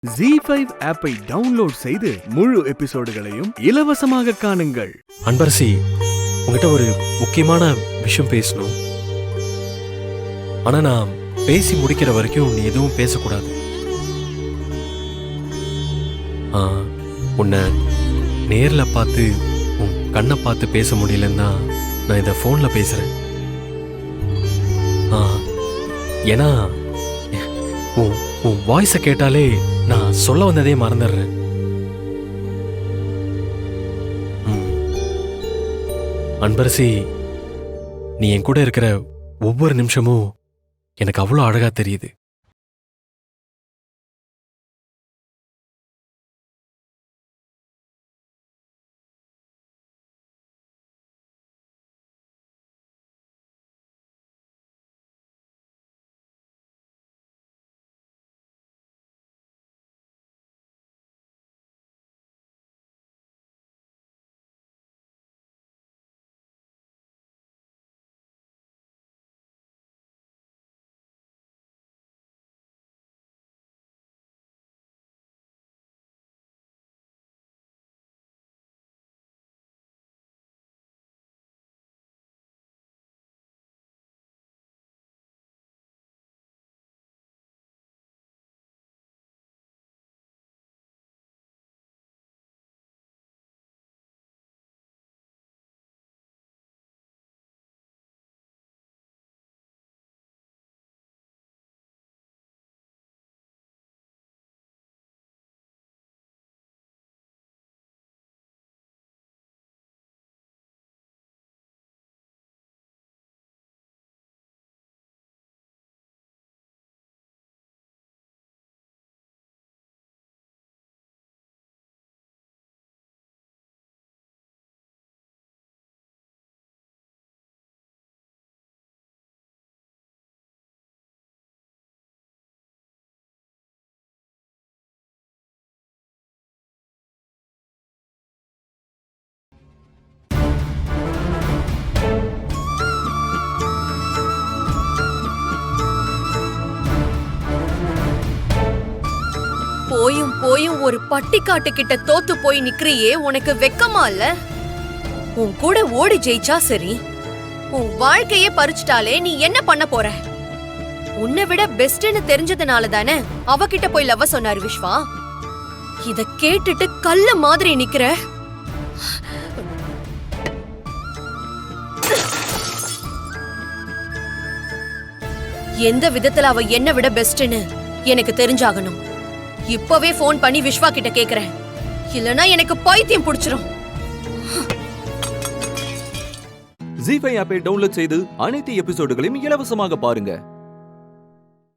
ZEE5 ஆப்பை download செய்து முழு எபிசோடுகளையும் இலவசமாக காணுங்கள். அன்பரசி, உங்ககிட்ட ஒரு முக்கியமான விஷயம் பேசணும். ஆனா நான் பேசி முடிக்கிற வரைக்கும் நீ எதுவும் பேசக்கூடாது. உன்னை நேர்ல பார்த்து உன் கண்ணை பார்த்து பேச முடியலன்னா நான் இதை ஃபோன்ல பேசுறேன். ஏன்னா உன் வாய்ஸை கேட்டாலே நான் சொல்ல வந்ததே மறந்துடுறேன். அன்பரசி, நீ என் கூட இருக்கிற ஒவ்வொரு நிமிஷமும் எனக்கு அவ்வளோ அழகா தெரியுது. போயும் போயும் ஒரு பட்டிக்காட்டு கிட்ட தோத்து போய் நிக்கிறியே, உனக்கு வெக்கமா இல்ல? உன் கூட ஓடி ஜெயிச்சா சரி, உன் வாழ்க்கையே பறிச்சுட்டாலே நீ என்ன பண்ண போற? உன்னை விட பெஸ்ட்னு தெரிஞ்சதுனால தானே அவகிட்ட போய் லவ் சொன்னாரு விஸ்வா. இத கேட்டுட்டு கல்ல மாதிரி நிக்கிற. எந்த விதத்துல அவ என்ன விட பெஸ்ட்னு எனக்கு தெரிஞ்சாகணும். இப்பவே போன் பண்ணி விஸ்வா கிட்ட கேக்குறேன், இல்லனா எனக்கு பைத்தியம் பிடிச்சிரும். ZEE5 ஆப்பை டவுன்லோட் செய்து அனைத்து எபிசோடுகளையும் இலவசமாக பாருங்க.